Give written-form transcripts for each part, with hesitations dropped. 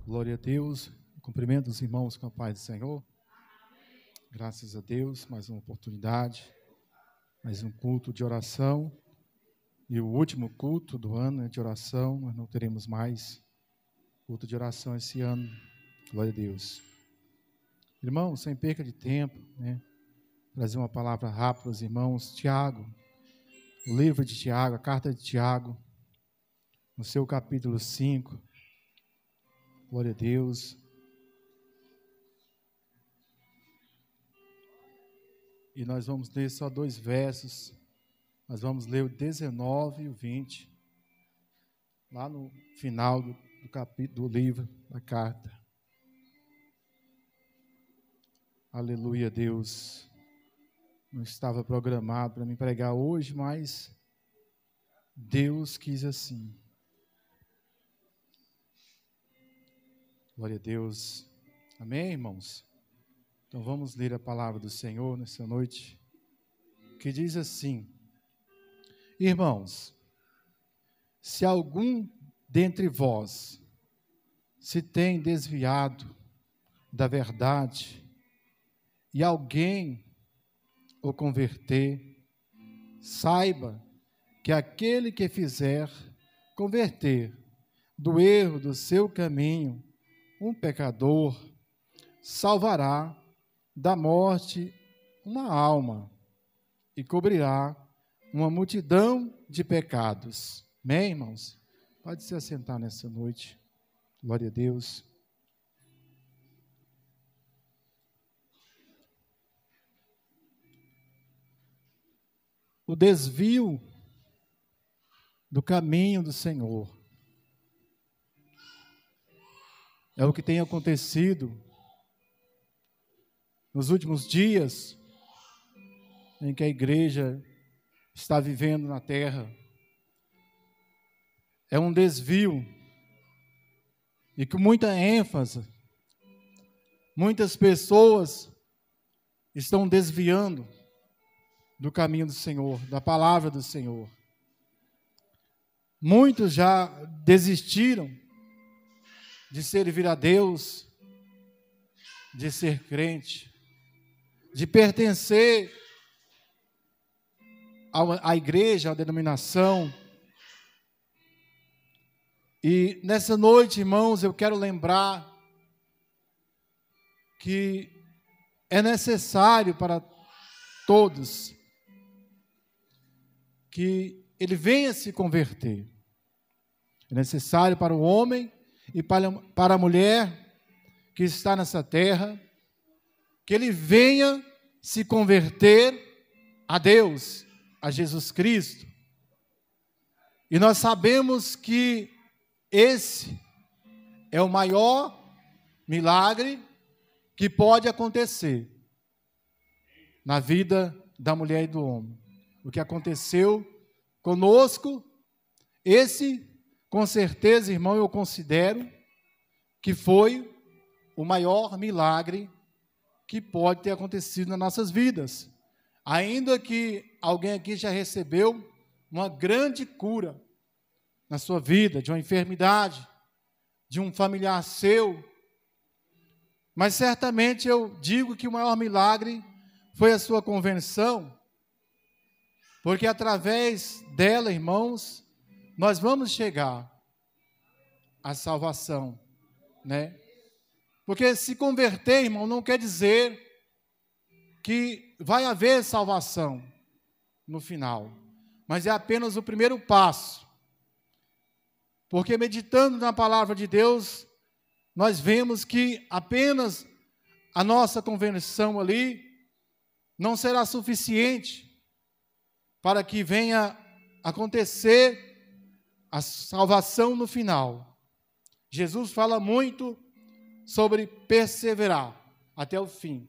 Glória a Deus, cumprimento os irmãos com a paz do Senhor. Graças a Deus, mais uma oportunidade, mais um culto de oração. E o último culto do ano de oração, nós não teremos mais culto de oração esse ano. Glória a Deus. Irmãos, sem perca de tempo, trazer uma palavra rápida aos irmãos. Tiago, o livro de Tiago, a carta de Tiago, no seu capítulo 5. Glória a Deus. E nós vamos ler só 2 versos. Nós vamos ler o 19 e o 20. Lá no final do capítulo do livro, da carta. Aleluia, Deus. Não estava programado para me pregar hoje, mas Deus quis assim. Glória a Deus. Amém, irmãos? Então vamos ler a palavra do Senhor nessa noite, que diz assim: Irmãos, se algum dentre vós se tem desviado da verdade e alguém o converter, saiba que aquele que fizer converter do erro do seu caminho um pecador, salvará da morte uma alma e cobrirá uma multidão de pecados. Amém, irmãos? Pode se assentar nessa noite. Glória a Deus. O desvio do caminho do Senhor é o que tem acontecido nos últimos dias em que a igreja está vivendo na terra. É um desvio e com muita ênfase, muitas pessoas estão desviando do caminho do Senhor, da palavra do Senhor. Muitos já desistiram de servir a Deus, de ser crente, de pertencer à igreja, à denominação. E nessa noite, irmãos, eu quero lembrar que é necessário para todos que ele venha se converter. É necessário para o homem e para a mulher que está nessa terra, que ele venha se converter a Deus, a Jesus Cristo. E nós sabemos que esse é o maior milagre que pode acontecer na vida da mulher e do homem. O que aconteceu conosco, esse, com certeza, irmão, eu considero que foi o maior milagre que pode ter acontecido nas nossas vidas. Ainda que alguém aqui já recebeu uma grande cura na sua vida, de uma enfermidade, de um familiar seu, mas certamente eu digo que o maior milagre foi a sua conversão, porque através dela, irmãos, nós vamos chegar à salvação, Porque se converter, irmão, não quer dizer que vai haver salvação no final, mas é apenas o primeiro passo. Porque meditando na palavra de Deus, nós vemos que apenas a nossa conversão ali não será suficiente para que venha acontecer a salvação no final. Jesus fala muito sobre perseverar até o fim.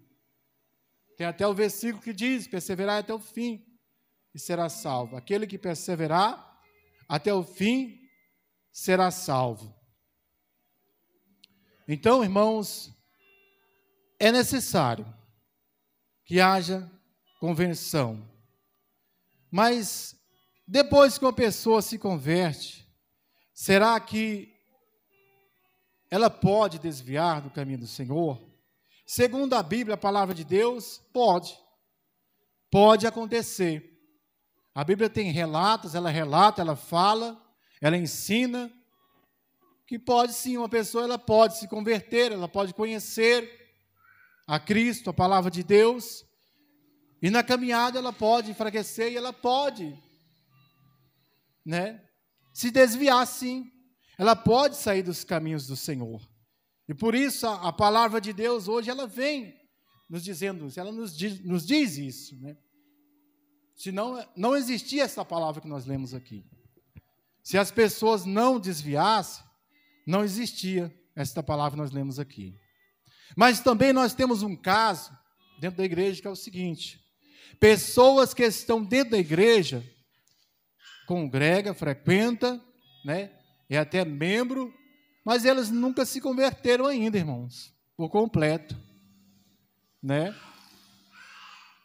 Tem até o versículo que diz: perseverar até o fim e será salvo. Aquele que perseverar até o fim será salvo. Então, irmãos, é necessário que haja conversão. Mas depois que uma pessoa se converte, será que ela pode desviar do caminho do Senhor? Segundo a Bíblia, a palavra de Deus, pode. Pode acontecer. A Bíblia tem relatos, ela relata, ela fala, ela ensina, que pode sim, uma pessoa ela pode se converter, ela pode conhecer a Cristo, a palavra de Deus, e na caminhada ela pode enfraquecer e ela pode, se desviar sim. Ela pode sair dos caminhos do Senhor. E por isso a palavra de Deus hoje, ela vem nos dizendo, ela nos diz isso, Senão, não existia essa palavra que nós lemos aqui. Se as pessoas não desviassem, não existia esta palavra que nós lemos aqui. Mas também nós temos um caso dentro da igreja que é o seguinte: pessoas que estão dentro da igreja, congrega, frequenta, é até membro, mas elas nunca se converteram ainda, irmãos, por completo,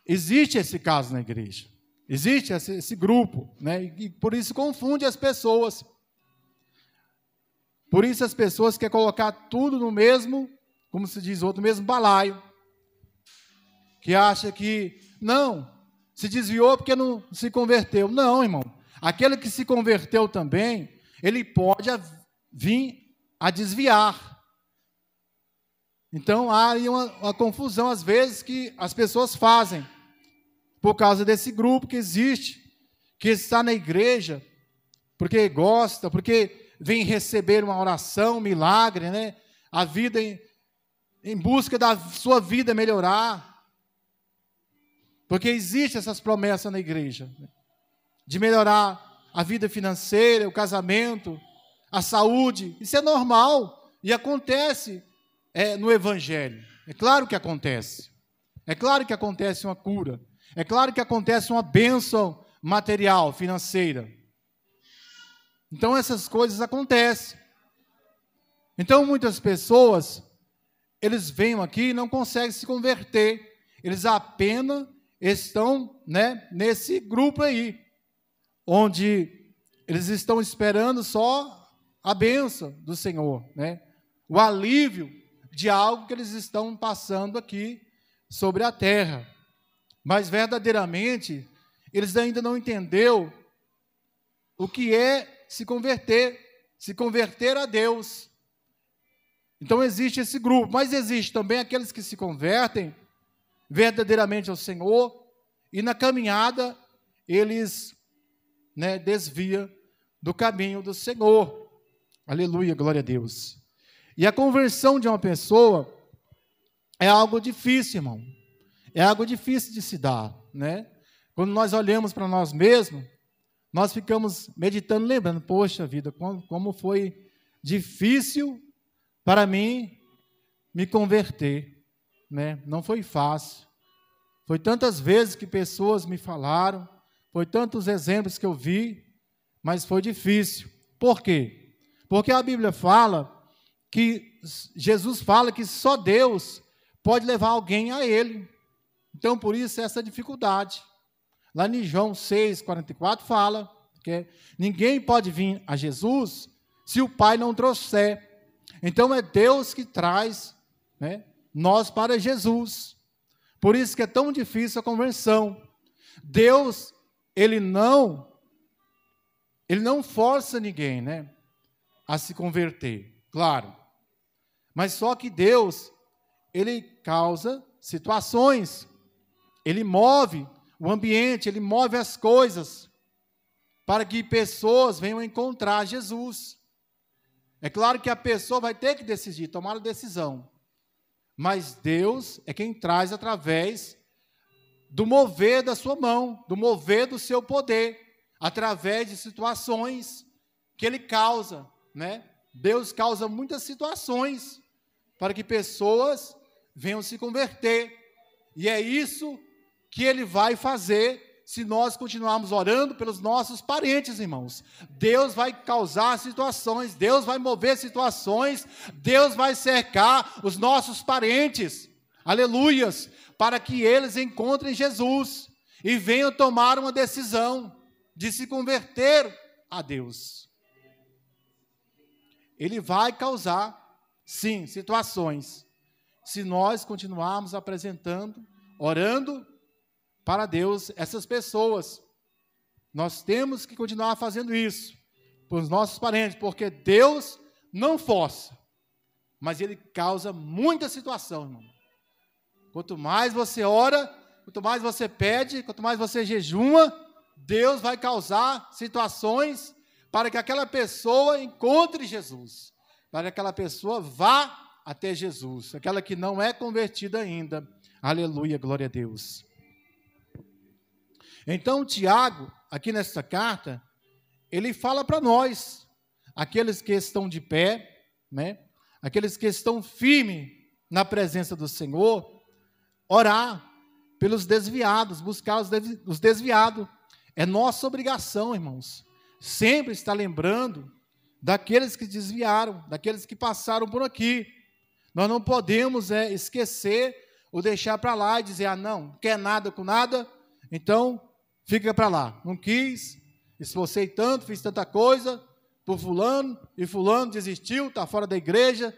Existe esse caso na igreja. Existe esse grupo, e por isso confunde as pessoas. Por isso as pessoas querem colocar tudo no mesmo, como se diz outro, no mesmo balaio. Que acha que, não, se desviou porque não se converteu. Não, irmão. Aquele que se converteu também, ele pode vir a desviar. Então, há aí uma confusão, às vezes, que as pessoas fazem. Por causa desse grupo que existe, que está na igreja, porque gosta, porque vem receber uma oração, um milagre, a vida em busca da sua vida melhorar. Porque existem essas promessas na igreja, de melhorar a vida financeira, o casamento, a saúde. Isso é normal e acontece no Evangelho. É claro que acontece. É claro que acontece uma cura. É claro que acontece uma bênção material, financeira. Então, essas coisas acontecem. Então, muitas pessoas, eles vêm aqui e não conseguem se converter. Eles apenas estão, nesse grupo aí, onde eles estão esperando só a bênção do Senhor, o alívio de algo que eles estão passando aqui sobre a terra. Mas, verdadeiramente, eles ainda não entenderam o que é se converter a Deus. Então, existe esse grupo, mas existe também aqueles que se convertem verdadeiramente ao Senhor e, na caminhada, eles desviam do caminho do Senhor. Aleluia, glória a Deus. E a conversão de uma pessoa é algo difícil, irmão. É algo difícil de se dar, Quando nós olhamos para nós mesmos, nós ficamos meditando, lembrando, poxa vida, como foi difícil para mim me converter, Não foi fácil. Foi tantas vezes que pessoas me falaram, foi tantos exemplos que eu vi, mas foi difícil. Por quê? Porque a Bíblia fala que Jesus fala que só Deus pode levar alguém a Ele. Então, por isso, essa dificuldade. Lá em João 6,44 fala que ninguém pode vir a Jesus se o Pai não trouxer. Então, é Deus que traz nós para Jesus. Por isso que é tão difícil a conversão. Deus, Ele não força ninguém, a se converter, claro. Mas só que Deus, Ele causa situações. Ele move o ambiente, Ele move as coisas para que pessoas venham encontrar Jesus. É claro que a pessoa vai ter que decidir, tomar a decisão. Mas Deus é quem traz através do mover da sua mão, do mover do seu poder, através de situações que Ele causa, Deus causa muitas situações para que pessoas venham se converter. E é isso que Ele vai fazer se nós continuarmos orando pelos nossos parentes, irmãos. Deus vai causar situações, Deus vai mover situações, Deus vai cercar os nossos parentes, aleluias, para que eles encontrem Jesus e venham tomar uma decisão de se converter a Deus. Ele vai causar. sim, situações. Se nós continuarmos apresentando, orando para Deus essas pessoas, nós temos que continuar fazendo isso para os nossos parentes, porque Deus não força, mas Ele causa muita situação, irmão. Quanto mais você ora, quanto mais você pede, quanto mais você jejuma, Deus vai causar situações para que aquela pessoa encontre Jesus, para que aquela pessoa vá até Jesus, aquela que não é convertida ainda. Aleluia, glória a Deus. Então, Tiago, aqui nesta carta, ele fala para nós, aqueles que estão de pé, né, aqueles que estão firmes na presença do Senhor, orar pelos desviados, buscar os desviados. É nossa obrigação, irmãos, sempre estar lembrando daqueles que desviaram, daqueles que passaram por aqui. Nós não podemos esquecer ou deixar para lá e dizer, não quer nada com nada, então fica para lá. Não quis, esforcei tanto, fiz tanta coisa por fulano, e fulano desistiu, está fora da igreja.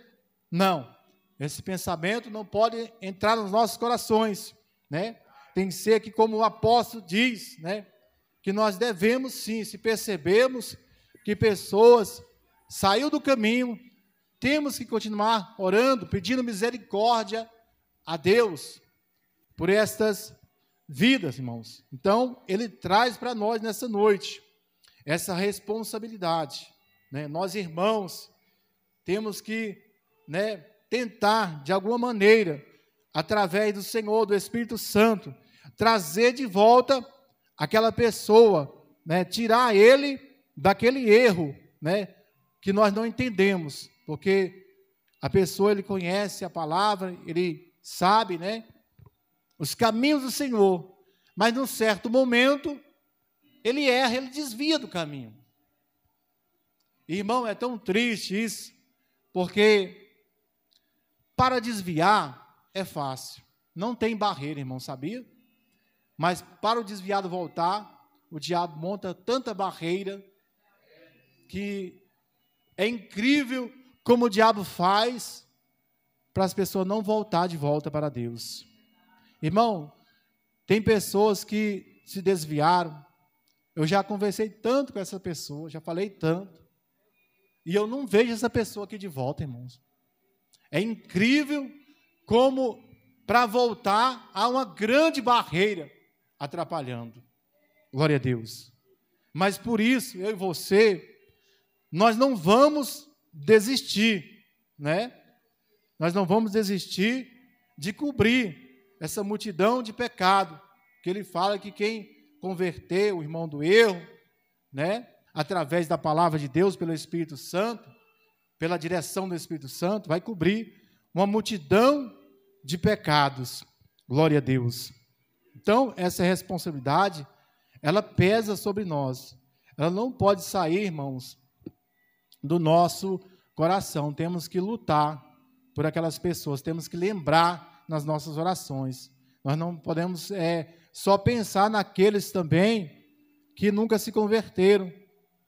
Não, esse pensamento não pode entrar nos nossos corações, né? Tem que ser que, como o apóstolo diz, né, que nós devemos sim, se percebermos que pessoas saíram do caminho, temos que continuar orando, pedindo misericórdia a Deus por estas vidas, irmãos. Então, ele traz para nós nessa noite essa responsabilidade, né? Nós, irmãos, temos que, né, tentar, de alguma maneira, através do Senhor, do Espírito Santo, trazer de volta aquela pessoa, né, tirar ele daquele erro, né, que nós não entendemos, porque a pessoa, ele conhece a palavra, ele sabe, né, os caminhos do Senhor, mas num certo momento, ele erra, ele desvia do caminho. Irmão, é tão triste isso, porque para desviar é fácil, não tem barreira, irmão, sabia? Mas para o desviado voltar, o diabo monta tanta barreira, que é incrível como o diabo faz para as pessoas não voltar de volta para Deus. Irmão, tem pessoas que se desviaram, eu já conversei tanto com essa pessoa, já falei tanto, e eu não vejo essa pessoa aqui de volta, irmãos. É incrível como, para voltar, há uma grande barreira atrapalhando. Glória a Deus. Mas por isso, eu e você, nós não vamos desistir, né? Nós não vamos desistir de cobrir essa multidão de pecado, que ele fala que quem converter o irmão do erro, né, através da palavra de Deus, pelo Espírito Santo, pela direção do Espírito Santo, vai cobrir uma multidão de pecados. Glória a Deus. Então, essa responsabilidade, ela pesa sobre nós. Ela não pode sair, irmãos, do nosso coração. Temos que lutar por aquelas pessoas, temos que lembrar nas nossas orações. Nós não podemos só pensar naqueles também que nunca se converteram,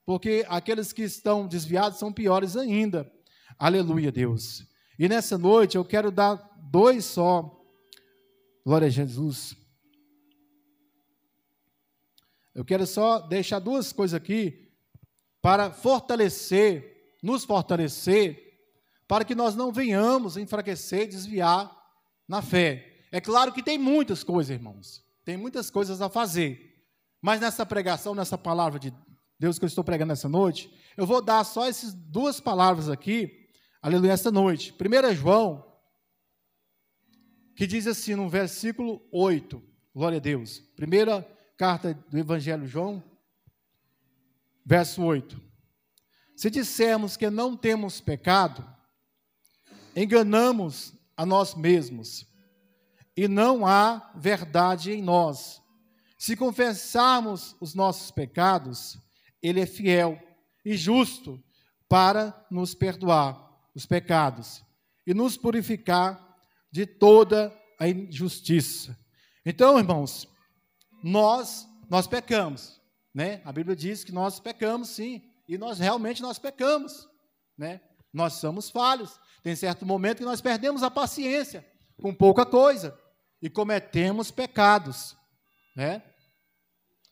porque aqueles que estão desviados são piores ainda. Aleluia, Deus. E nessa noite eu quero dar dois só. Glória a Jesus. Eu quero só deixar duas coisas aqui para fortalecer, nos fortalecer, para que nós não venhamos enfraquecer, desviar na fé. É claro que tem muitas coisas, irmãos. Tem muitas coisas a fazer. Mas nessa pregação, nessa palavra de Deus que eu estou pregando essa noite, eu vou dar só essas duas palavras aqui, aleluia, essa noite. 1 João, que diz assim no versículo 8, glória a Deus. Primeira carta do Evangelho de João, verso 8. Se dissermos que não temos pecado, enganamos a nós mesmos, e não há verdade em nós. Se confessarmos os nossos pecados, Ele é fiel e justo para nos perdoar os pecados e nos purificar de toda a injustiça. Então, irmãos, nós pecamos, né? A Bíblia diz que nós pecamos, sim, e nós realmente pecamos, né? Nós somos falhos. tem certo momento que nós perdemos a paciência com pouca coisa e cometemos pecados, né?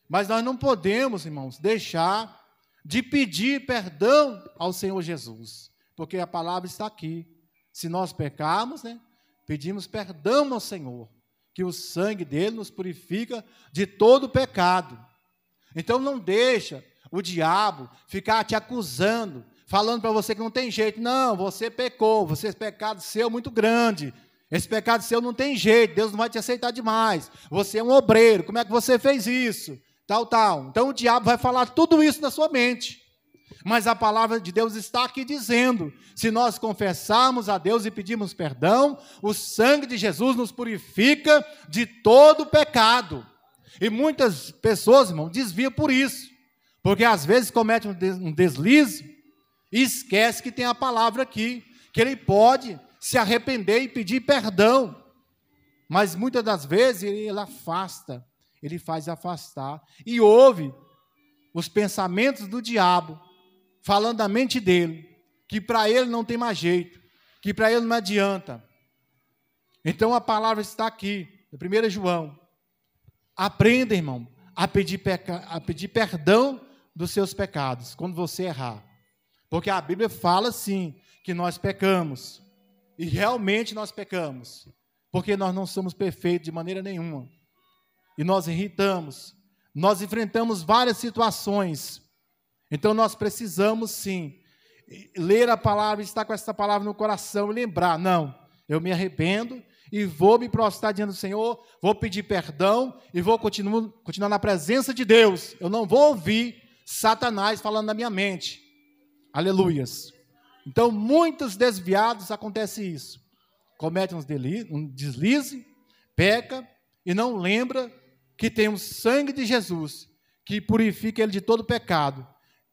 Mas nós não podemos, irmãos, deixar de pedir perdão ao Senhor Jesus, porque a palavra está aqui. Se nós pecarmos, né, pedimos perdão ao Senhor, que o sangue dele nos purifica de todo pecado. Então não deixa o diabo ficar te acusando, falando para você que não tem jeito. Não, você pecou, esse pecado seu é muito grande. Esse pecado seu não tem jeito, Deus não vai te aceitar demais. Você é um obreiro, como é que você fez isso? Tal. Então o diabo vai falar tudo isso na sua mente. Mas a palavra de Deus está aqui dizendo, se nós confessarmos a Deus e pedirmos perdão, o sangue de Jesus nos purifica de todo pecado. E muitas pessoas, irmão, desviam por isso, porque às vezes cometem um deslize e esquece que tem a palavra aqui, que ele pode se arrepender e pedir perdão. Mas muitas das vezes ele afasta, ele faz afastar, e ouve os pensamentos do diabo, falando da mente dele, que para ele não tem mais jeito, que para ele não adianta. Então a palavra está aqui, em 1 João. Aprenda, irmão, a pedir perdão dos seus pecados, quando você errar. Porque a Bíblia fala, sim, que nós pecamos. E realmente nós pecamos. Porque nós não somos perfeitos de maneira nenhuma. E nós irritamos. Nós enfrentamos várias situações. Então nós precisamos, sim, ler a palavra, estar com essa palavra no coração e lembrar, não, eu me arrependo e vou me prostrar diante do Senhor, vou pedir perdão e vou continuar na presença de Deus. Eu não vou ouvir Satanás falando na minha mente. Aleluias. Então, muitos desviados acontece isso. Comete um deslize, peca e não lembra que tem o sangue de Jesus, que purifica ele de todo pecado,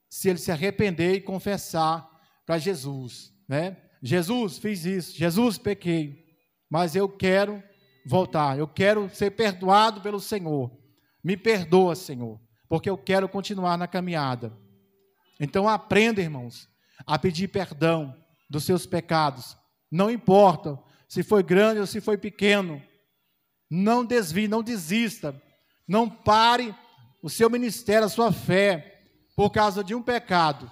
se ele se arrepender e confessar para Jesus, né? Jesus, fiz isso, Jesus, pequei, mas eu quero voltar, eu quero ser perdoado pelo Senhor. Me perdoa, Senhor, porque eu quero continuar na caminhada. Então aprenda, irmãos, a pedir perdão dos seus pecados. Não importa se foi grande ou se foi pequeno. Não desvie, não desista. Não pare o seu ministério, a sua fé, por causa de um pecado.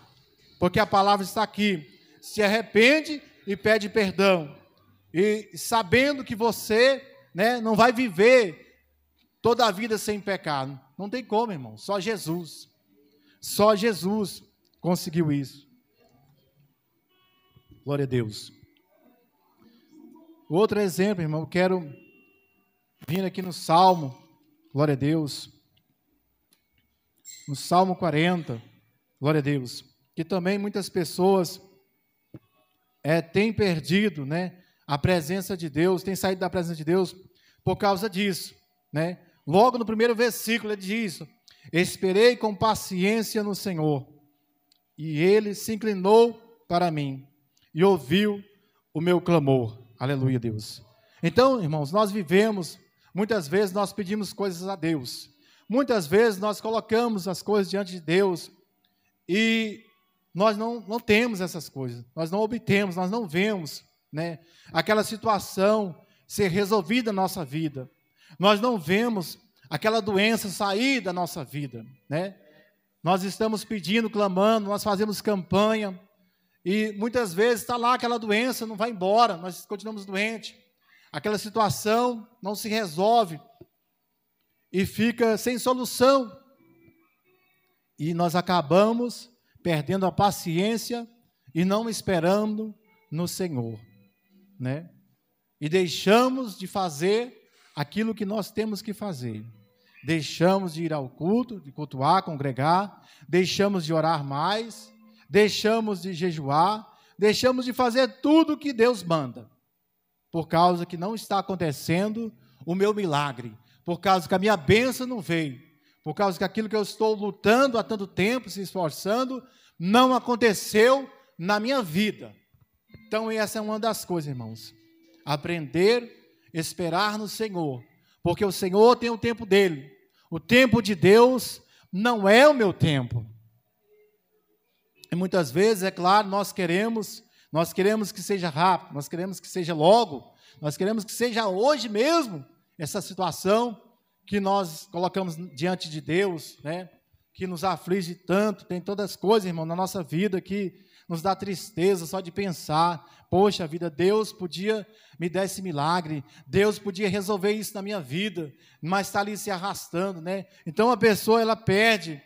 Porque a palavra está aqui. Se arrepende e pede perdão. E sabendo que você, né, não vai viver toda a vida sem pecado. Não tem como, irmão. Só Jesus. Só Jesus conseguiu isso. Glória a Deus. Outro exemplo, irmão, eu quero vir aqui no Salmo, glória a Deus, no Salmo 40, glória a Deus, que também muitas pessoas têm perdido, né, a presença de Deus, têm saído da presença de Deus por causa disso, né? Logo no primeiro versículo ele diz: esperei com paciência no Senhor, e Ele se inclinou para mim, e ouviu o meu clamor. Aleluia, Deus. Então, irmãos, nós vivemos, muitas vezes nós pedimos coisas a Deus, muitas vezes nós colocamos as coisas diante de Deus, e nós não temos essas coisas, nós não obtemos, nós não vemos, né, aquela situação ser resolvida na nossa vida, nós não vemos aquela doença sair da nossa vida, né? Nós estamos pedindo, clamando, nós fazemos campanha, e muitas vezes está lá aquela doença, não vai embora, nós continuamos doentes, aquela situação não se resolve, e fica sem solução, e nós acabamos perdendo a paciência, e não esperando no Senhor, né? E deixamos de fazer aquilo que nós temos que fazer. Deixamos de ir ao culto, de cultuar, congregar, deixamos de orar mais, deixamos de jejuar, deixamos de fazer tudo o que Deus manda, por causa que não está acontecendo o meu milagre, por causa que a minha bênção não veio, por causa que aquilo que eu estou lutando há tanto tempo, se esforçando, não aconteceu na minha vida. Então essa é uma das coisas, irmãos, aprender a esperar no Senhor, porque o Senhor tem o tempo dele. O tempo de Deus não é o meu tempo. E muitas vezes, é claro, nós queremos Nós queremos que seja rápido, nós queremos que seja logo, nós queremos que seja hoje mesmo essa situação que nós colocamos diante de Deus, né? Que nos aflige tanto, tem todas as coisas, irmão, na nossa vida que nos dá tristeza só de pensar. Poxa vida, Deus podia me dar esse milagre, Deus podia resolver isso na minha vida, mas está ali se arrastando, né? Então a pessoa, ela perde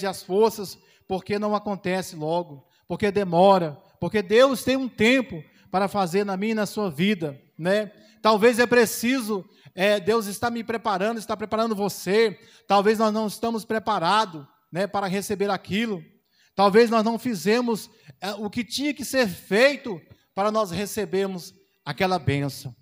as forças, porque não acontece logo, porque demora, porque Deus tem um tempo para fazer na minha e na sua vida, né? Talvez é preciso, Deus está me preparando, está preparando você, talvez nós não estamos preparados, né, para receber aquilo, talvez nós não fizemos o que tinha que ser feito para nós recebermos aquela bênção.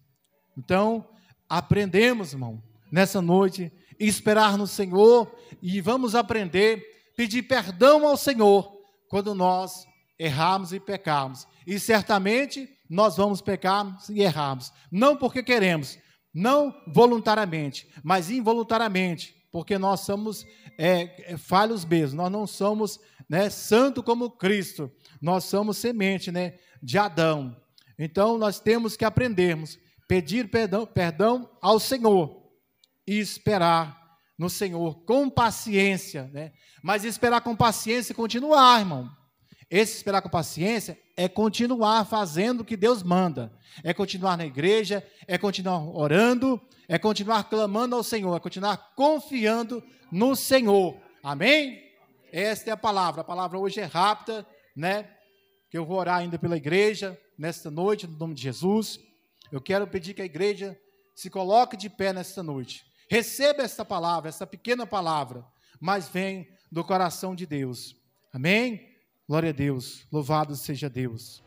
Então, aprendemos, irmão, nessa noite, esperar no Senhor, e vamos aprender, pedir perdão ao Senhor, quando nós errarmos e pecarmos, e certamente nós vamos pecar e errarmos, não porque queremos, não voluntariamente, mas involuntariamente, porque nós somos falhos mesmo, nós não somos, né, santo como Cristo, nós somos semente, né, de Adão. Então nós temos que aprendermos, pedir perdão ao Senhor e esperar no Senhor com paciência, né? Mas esperar com paciência e continuar, irmão. Esse esperar com paciência é continuar fazendo o que Deus manda, é continuar na igreja, é continuar orando, é continuar clamando ao Senhor, é continuar confiando no Senhor. Amém? Esta é a palavra hoje é rápida, né? Que eu vou orar ainda pela igreja, nesta noite, no nome de Jesus. Eu quero pedir que a igreja se coloque de pé nesta noite. Receba esta palavra, essa pequena palavra, mas vem do coração de Deus. Amém? Glória a Deus, louvado seja Deus.